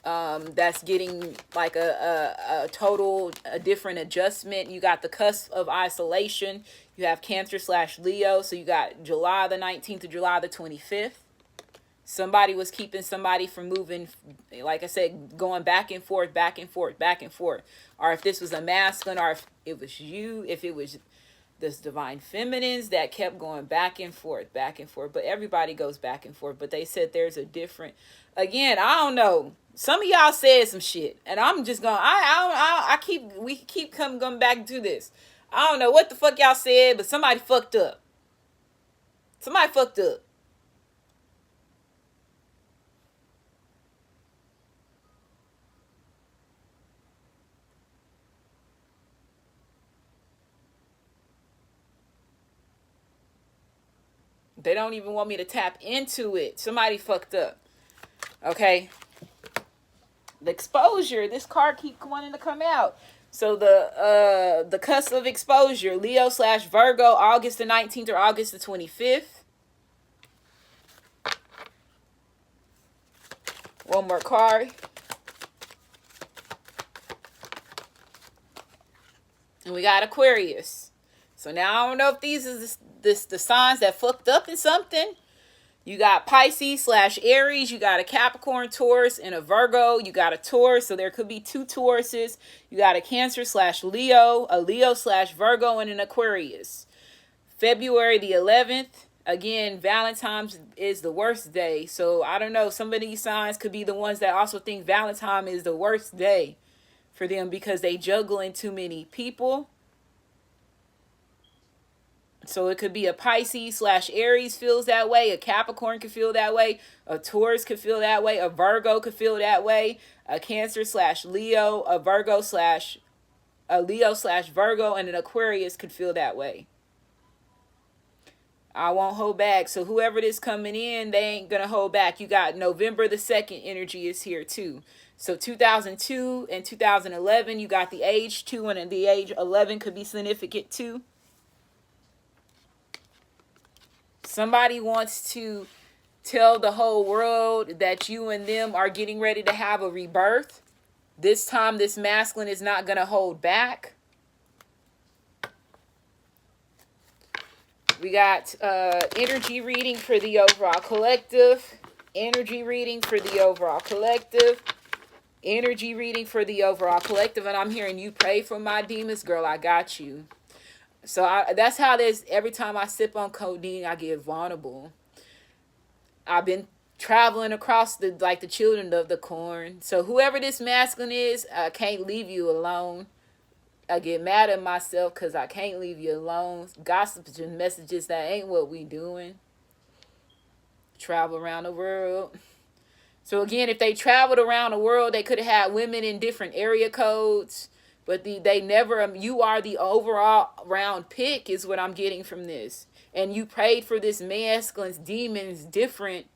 that's getting like a total, a different adjustment. You got the cusp of isolation. You have Cancer / Leo. So you got July the 19th to July the 25th. Somebody was keeping somebody from moving, like I said, going back and forth, back and forth, back and forth. Or if this was a masculine, or if it was you, if it was this divine feminines that kept going back and forth, back and forth. But everybody goes back and forth. But they said there's a different, again, I don't know. Some of y'all said some shit, and I'm just going. We keep going back to this. I don't know what the fuck y'all said, but somebody fucked up. Somebody fucked up. They don't even want me to tap into it. Somebody fucked up. Okay. The exposure. This card keep wanting to come out. So the cusp of exposure. Leo / Virgo, August the 19th or August the 25th. One more card. And we got Aquarius. So now I don't know if these is the signs that fucked up in something. You got Pisces / Aries. You got a Capricorn, Taurus, and a Virgo. You got a Taurus, so there could be two Tauruses. You got a Cancer / Leo, a Leo / Virgo, and an Aquarius. February the 11th. Again, Valentine's is the worst day. So I don't know. Some of these signs could be the ones that also think Valentine is the worst day for them because they juggling too many people. So it could be a Pisces / Aries feels that way. A Capricorn could feel that way. A Taurus could feel that way. A Virgo could feel that way. A Cancer / Leo. A Virgo / a Leo / Virgo. And an Aquarius could feel that way. I won't hold back. So whoever this coming in, they ain't going to hold back. You got November the 2nd energy is here too. So 2002 and 2011, you got the age 2 and the age 11 could be significant too. Somebody wants to tell the whole world that you and them are getting ready to have a rebirth. This time, this masculine is not going to hold back. We got energy reading for the overall collective. Energy reading for the overall collective. Energy reading for the overall collective, and I'm hearing you pray for my demons, girl. I got you. So that's how this. Every time I sip on codeine, I get vulnerable. I've been traveling across the children of the corn. So whoever this masculine is, I can't leave you alone. I get mad at myself because I can't leave you alone. Gossip and messages, that ain't what we doing. Travel around the world. So again, if they traveled around the world, they could have had women in different area codes. But they never, you are the overall round pick is what I'm getting from this. And you prayed for this masculine's demons different.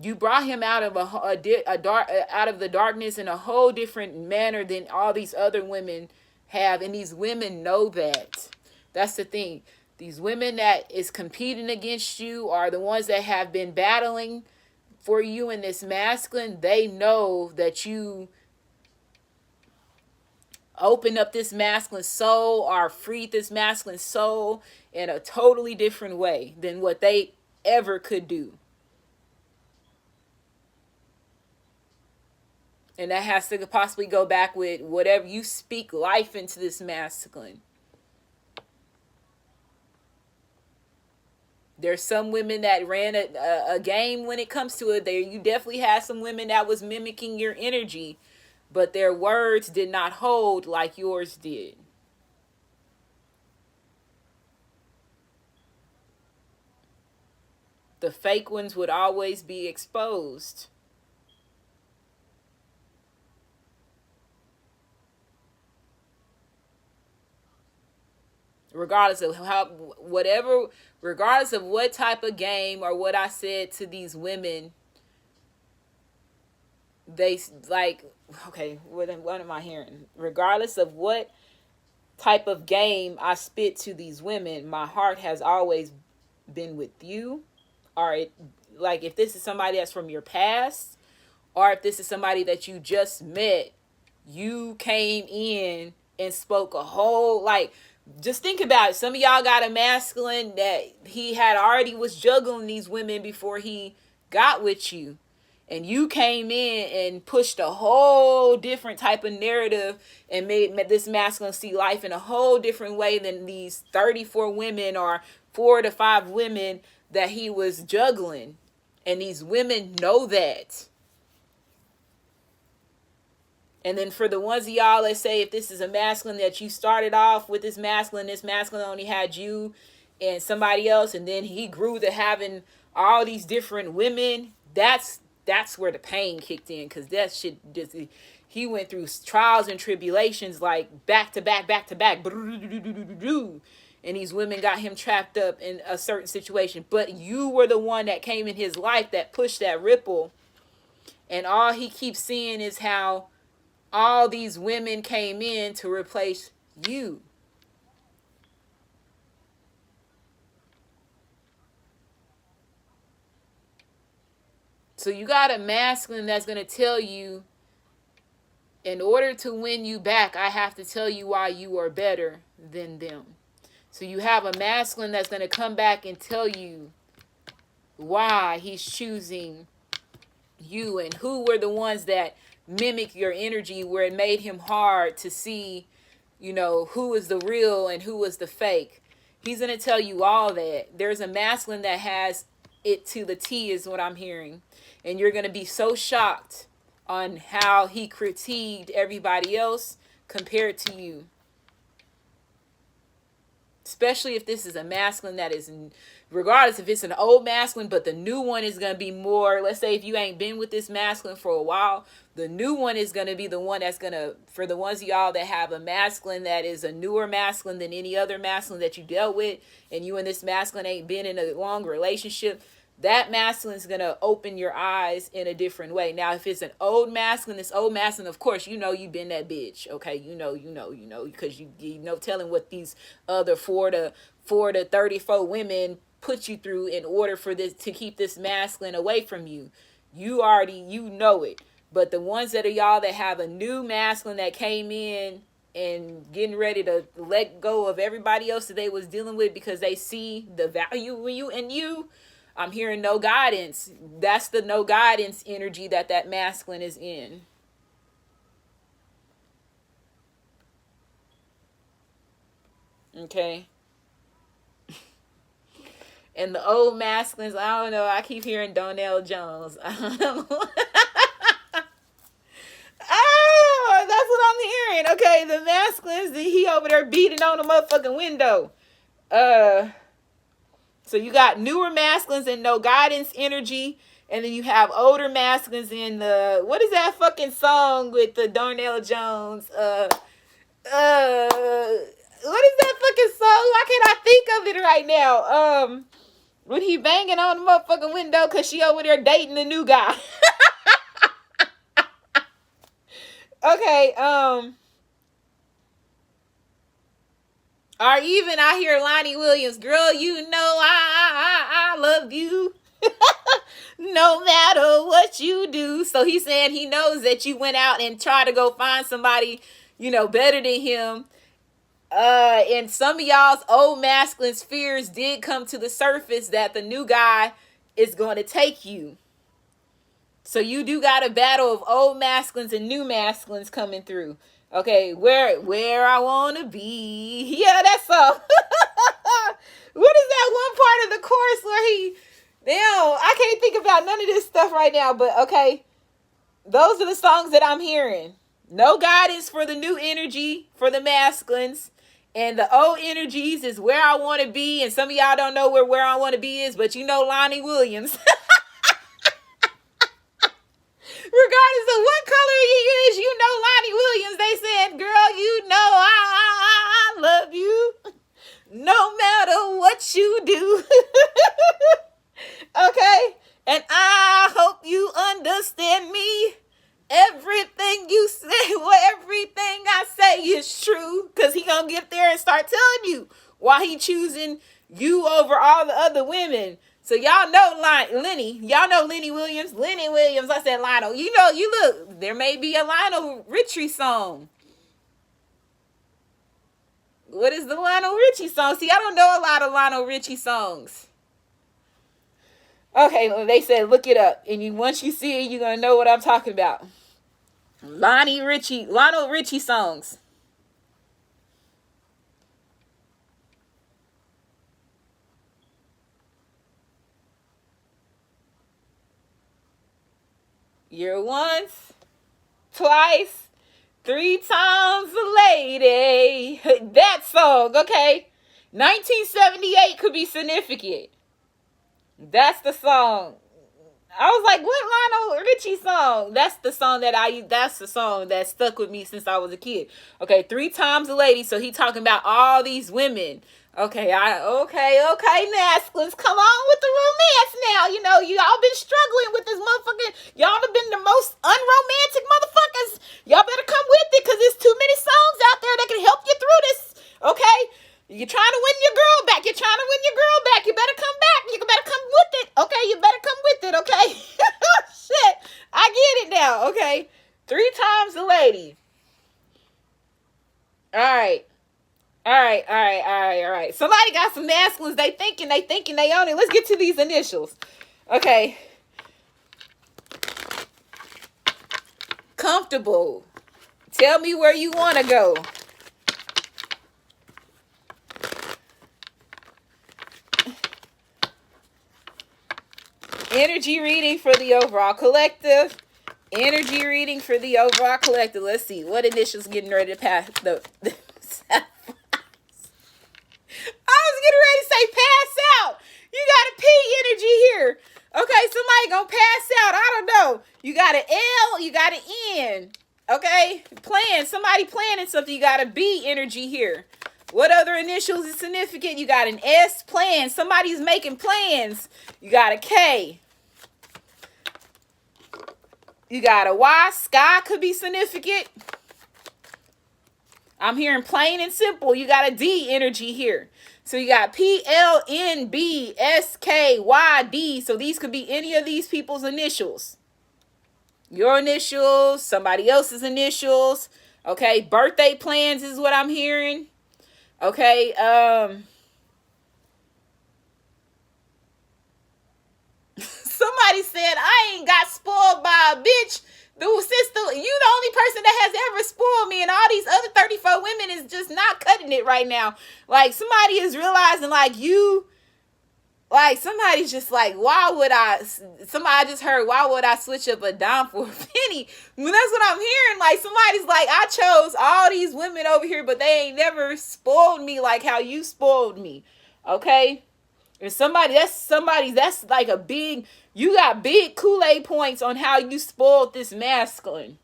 You brought him out of out of the darkness in a whole different manner than all these other women have. And these women know that. That's the thing. These women that is competing against you are the ones that have been battling for you in this masculine. They know that you open up this masculine soul or freed this masculine soul in a totally different way than what they ever could do. And that has to possibly go back with whatever you speak life into this masculine. There's some women that ran a game when it comes to it. There, you definitely had some women that was mimicking your energy, but their words did not hold like yours did. The fake ones would always be exposed. Regardless of regardless of what type of game or what I said to these women, they like, okay, what am I hearing? Regardless of what type of game I spit to these women, my heart has always been with you. Or like if this is somebody that's from your past, or if this is somebody that you just met, you came in and spoke a whole, like, just think about it. Some of y'all got a masculine that he had already was juggling these women before he got with you. And you came in and pushed a whole different type of narrative and made this masculine see life in a whole different way than these 34 women or 4 to 5 women that he was juggling. And these women know that. And then for the ones of y'all, let's say if this is a masculine that you started off with this masculine only had you and somebody else, and then he grew to having all these different women, that's where the pain kicked in, because that shit just, he went through trials and tribulations like back to back, and these women got him trapped up in a certain situation. But you were the one that came in his life that pushed that ripple, and all he keeps seeing is how all these women came in to replace you. So you got a masculine that's going to tell you, in order to win you back, I have to tell you why you are better than them. So you have a masculine that's going to come back and tell you why he's choosing you and who were the ones that mimic your energy, where it made him hard to see, who is the real and who is the fake. He's going to tell you all that. There's a masculine that has it to the T is what I'm hearing. And you're going to be so shocked on how he critiqued everybody else compared to you. Especially if this is a masculine that is, regardless if it's an old masculine, but the new one is going to be more, let's say if you ain't been with this masculine for a while, the new one is going to be the one that's going to, for the ones of y'all that have a masculine that is a newer masculine than any other masculine that you dealt with, and you and this masculine ain't been in a long relationship, that masculine is going to open your eyes in a different way. Now, if it's an old masculine, of course, you've been that bitch. Okay. Because you know, telling what these other 4 to 34 women put you through in order for this, to keep this masculine away from you. You already, know it. But the ones that are y'all that have a new masculine that came in and getting ready to let go of everybody else that they was dealing with because they see the value in you, I'm hearing no guidance. That's the no guidance energy that masculine is in. Okay. And the old masculines, I don't know. I keep hearing Donnell Jones. I don't know. Oh, that's what I'm hearing. Okay, the masculines, he over there beating on the motherfucking window. So you got newer masculines and no guidance energy, and then you have older masculines in the, what is that fucking song with the Darnell Jones? What is that fucking song? Why can't I think of it right now? When he banging on the motherfucking window because she over there dating the new guy. Okay, or even I hear Lonnie Williams, girl, you know I love you. No matter what you do. So he's saying he knows that you went out and tried to go find somebody, better than him. And some of y'all's old masculine's fears did come to the surface that the new guy is going to take you. So you do got a battle of old masculines and new masculines coming through. Okay, where I wanna be. Yeah, that's all. What is that one part of the chorus where he, now I can't think about none of this stuff right now, but okay. Those are the songs that I'm hearing. No guidance for the new energy for the masculines. And the old energies is where I want to be. And some of y'all don't know where I want to be is, but you know Lonnie Williams. Regardless of what color he is, you know Lonnie Williams. They said, girl, you know I love you. No matter what you do. Okay? And I hope you understand me. Everything you say, everything I say is true. Because he going to get there and start telling you why he choosing you over all the other women. So y'all know Lenny. Y'all know Lenny Williams. Lenny Williams. I said Lionel. You look, there may be a Lionel Richie song. What is the Lionel Richie song? See, I don't know a lot of Lionel Richie songs. Okay, well, they said look it up. And once you see it, you're going to know what I'm talking about. Lionel Richie songs. You're once, twice, 3 times a lady. That song, okay? 1978 could be significant. That's the song. I was like, what Lionel Richie song? That's the song that stuck with me since I was a kid. Okay, 3 times a lady. So he talking about all these women. Okay, masculines, come on with the romance now. Y'all been struggling with this motherfucking, y'all have been the most unromantic motherfuckers. Y'all better come with it because there's too many songs out there that can help you through this. Okay? You're trying to win your girl back. You better come back. You better come with it. Okay? You better come with it. Okay? Shit. I get it now. Okay? 3 times a lady. All right. Somebody got some masculines. They thinking they own it. Let's get to these initials. Okay. Comfortable. Tell me where you want to go. Energy reading for the overall collective. Let's see. What initials getting ready to pass? I was getting ready to say pass out. You got a P energy here. Okay, somebody gonna pass out. I don't know. You got an L, you got an N. Okay, somebody planning something. You got a B energy here. What other initials is significant? You got an S, plan. Somebody's making plans. You got a K. You got a Y, sky could be significant. I'm hearing plain and simple. You got a D energy here. So you got P, L, N, B, S, K, Y, D. So these could be any of these people's initials. Your initials, somebody else's initials. Okay, birthday plans is what I'm hearing. Okay, Somebody said, I ain't got spoiled by a bitch. The sister, you the only person that has ever spoiled me, and all these other 34 women is just not cutting it right now. Like, somebody is realizing, like, somebody's just like, somebody I just heard, why would I switch up a dime for a penny? Well, that's what I'm hearing. Like, somebody's like, I chose all these women over here, but they ain't never spoiled me like how you spoiled me. Okay? And that's like a big, you got big Kool-Aid points on how you spoiled this masculine.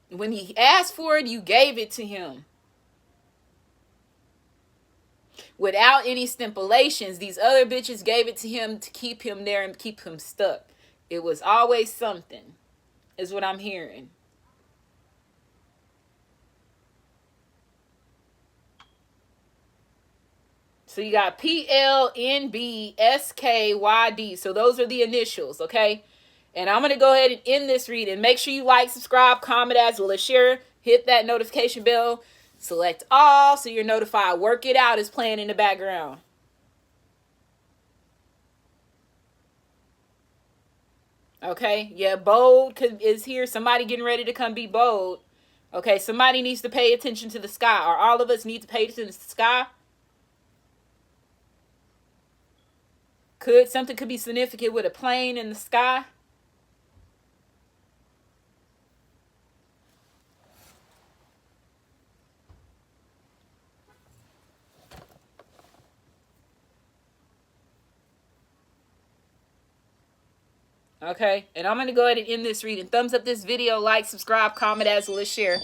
When he asked for it, you gave it to him. Without any stipulations, these other bitches gave it to him to keep him there and keep him stuck. It was always something, is what I'm hearing. So you got PLNBSKYD. So those are the initials, okay? And I'm going to go ahead and end this reading. Make sure you like, subscribe, comment as well as share. Hit that notification bell. Select all so you're notified. Work It Out is playing in the background. Okay? Yeah, bold is here. Somebody getting ready to come be bold. Okay, somebody needs to pay attention to the sky. Or all of us need to pay attention to the sky. Something could be significant with a plane in the sky. Okay, and I'm going to go ahead and end this reading. Thumbs up this video, like, subscribe, comment as well as share.